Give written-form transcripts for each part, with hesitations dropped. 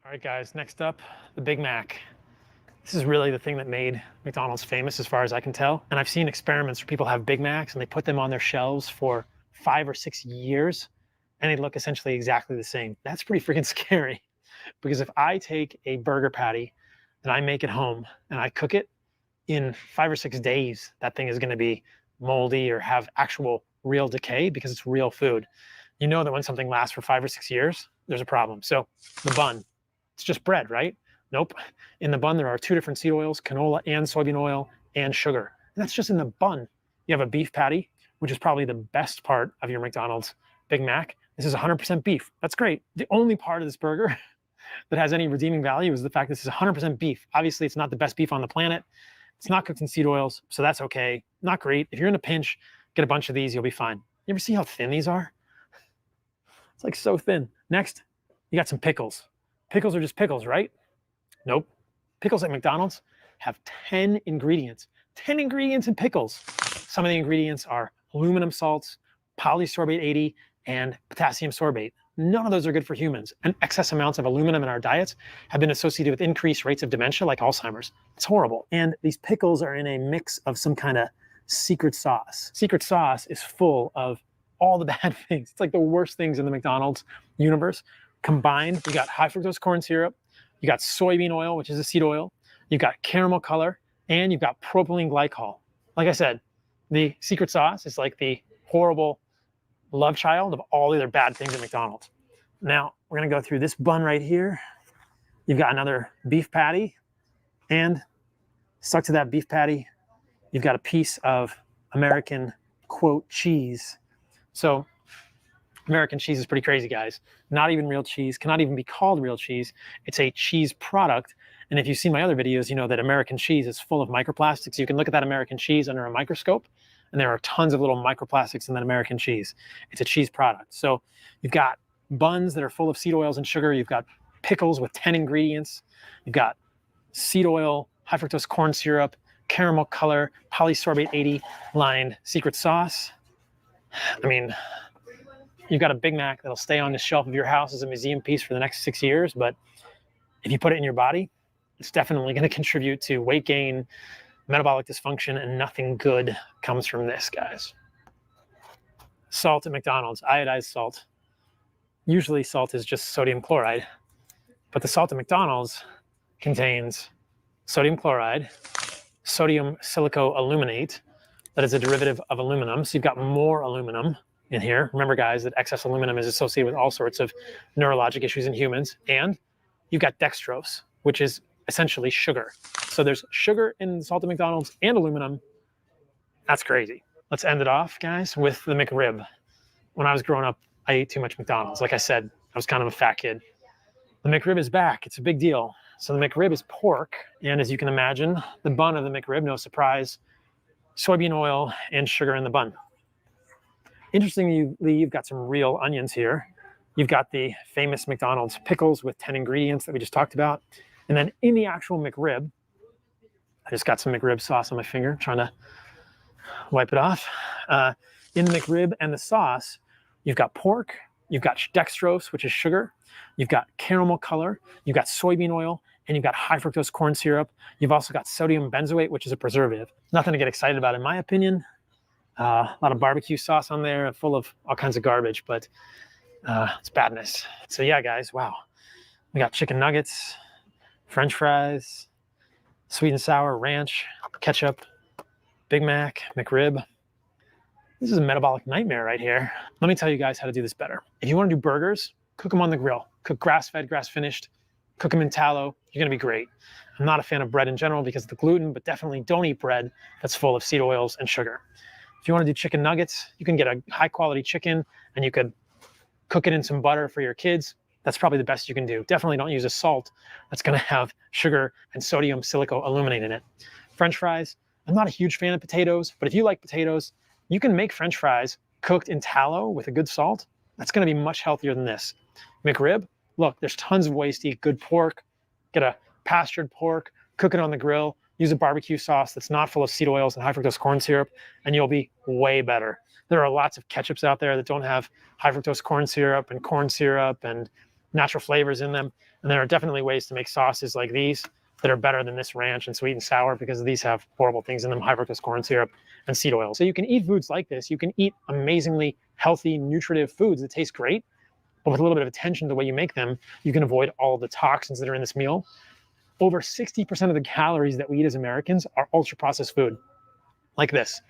All right, guys, next up, the Big Mac. This is really the thing that made McDonald's famous as far as I can tell. And I've seen experiments where people have Big Macs and they put them on their shelves for 5 or 6 years and they look essentially exactly the same. That's pretty freaking scary because if I take a burger patty and I make it home and I cook it, in 5 or 6 days, that thing is going to be moldy or have actual real decay because it's real food. You know that when something lasts for 5 or 6 years, there's a problem. So the bun, it's just bread, right? Nope. In the bun, there are 2 different seed oils, canola and soybean oil and sugar. And that's just in the bun. You have a beef patty, which is probably the best part of your McDonald's Big Mac. This is 100% beef. That's great. The only part of this burger that has any redeeming value is the fact this is 100% beef. Obviously, it's not the best beef on the planet. It's not cooked in seed oils, so that's okay. Not great. If you're in a pinch, get a bunch of these, you'll be fine. You ever see how thin these are? It's like so thin. Next, you got some pickles. Pickles are just pickles, right? Nope. Pickles at McDonald's have 10 ingredients. 10 ingredients in pickles. Some of the ingredients are aluminum salts, polysorbate 80, and potassium sorbate. None of those are good for humans. And excess amounts of aluminum in our diets have been associated with increased rates of dementia like Alzheimer's. It's horrible. And these pickles are in a mix of some kind of secret sauce. Secret sauce is full of all the bad things. It's like the worst things in the McDonald's universe. Combined, you got high fructose corn syrup, you got soybean oil, which is a seed oil, you've got caramel color, and you've got propylene glycol. Like I said, the secret sauce is like the horrible love child of all the other bad things at McDonald's. Now, we're gonna go through this bun right here. You've got another beef patty, and stuck to that beef patty, you've got a piece of American, quote, cheese. So American cheese is pretty crazy, guys. Not even real cheese, cannot even be called real cheese. It's a cheese product. And if you've seen my other videos, you know that American cheese is full of microplastics. You can look at that American cheese under a microscope, and there are tons of little microplastics in that American cheese. It's a cheese product. So you've got buns that are full of seed oils and sugar. You've got pickles with 10 ingredients. You've got seed oil, high fructose corn syrup, caramel color, polysorbate 80 lined secret sauce. I mean, you've got a Big Mac that'll stay on the shelf of your house as a museum piece for the next 6 years. But if you put it in your body, it's definitely going to contribute to weight gain, metabolic dysfunction, and nothing good comes from this, guys. Salt at McDonald's, iodized salt. Usually salt is just sodium chloride, but the salt at McDonald's contains sodium chloride, sodium silicoaluminate, that is a derivative of aluminum. So you've got more aluminum in here. Remember, guys, that excess aluminum is associated with all sorts of neurologic issues in humans. And you've got dextrose, which is essentially sugar. So there's sugar in the salt at McDonald's and aluminum. That's crazy. Let's end it off, guys, with the McRib. When I was growing up, I ate too much McDonald's. Like I said, I was kind of a fat kid. The McRib is back. It's a big deal. So the McRib is pork. And as you can imagine, the bun of the McRib, no surprise, soybean oil and sugar in the bun. Interestingly, you've got some real onions here. You've got the famous McDonald's pickles with 10 ingredients that we just talked about. And then in the actual McRib, I just got some McRib sauce on my finger, trying to wipe it off. In the McRib and the sauce, you've got pork, you've got dextrose, which is sugar, you've got caramel color, you've got soybean oil, and you've got high fructose corn syrup. You've also got sodium benzoate, which is a preservative. Nothing to get excited about, in my opinion. A lot of barbecue sauce on there, full of all kinds of garbage, but it's badness. So yeah, guys, wow. We got chicken nuggets, French fries, sweet and sour, ranch, ketchup, Big Mac, McRib. This is a metabolic nightmare right here. Let me tell you guys how to do this better. If you want to do burgers, cook them on the grill. Cook grass-fed, grass-finished. Cook them in tallow. You're going to be great. I'm not a fan of bread in general because of the gluten, but definitely don't eat bread that's full of seed oils and sugar. If you want to do chicken nuggets, you can get a high-quality chicken and you could cook it in some butter for your kids. That's probably the best you can do. Definitely don't use a salt that's going to have sugar and sodium silicoaluminate in it. French fries, I'm not a huge fan of potatoes, but if you like potatoes, you can make French fries cooked in tallow with a good salt. That's going to be much healthier than this. McRib, look, there's tons of ways to eat good pork. Get a pastured pork, cook it on the grill, use a barbecue sauce that's not full of seed oils and high fructose corn syrup, and you'll be way better. There are lots of ketchups out there that don't have high fructose corn syrup and natural flavors in them. And there are definitely ways to make sauces like these that are better than this ranch and sweet and sour, because these have horrible things in them, high fructose corn syrup and seed oil. So you can eat foods like this. You can eat amazingly healthy, nutritive foods that taste great, but with a little bit of attention to the way you make them, you can avoid all the toxins that are in this meal. Over 60% of the calories that we eat as Americans are ultra-processed food, like this.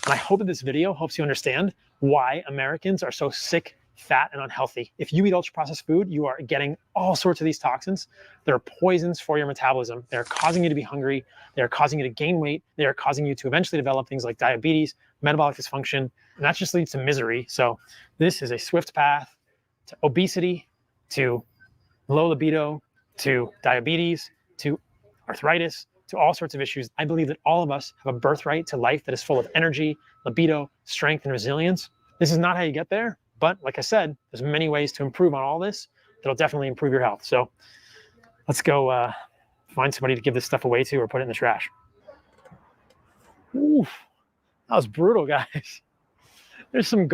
And I hope that this video helps you understand why Americans are so sick, fat, and unhealthy. If you eat ultra-processed food, you are getting all sorts of these toxins that are poisons for your metabolism. They're causing you to be hungry. They're causing you to gain weight. They are causing you to eventually develop things like diabetes, metabolic dysfunction, and that just leads to misery. So this is a swift path to obesity, to low libido, to diabetes, to arthritis, to all sorts of issues. I believe that all of us have a birthright to life that is full of energy, libido, strength, and resilience. This is not how you get there, but like I said, there's many ways to improve on all this that'll definitely improve your health. So let's go find somebody to give this stuff away to or put it in the trash. Oof, that was brutal, guys. There's some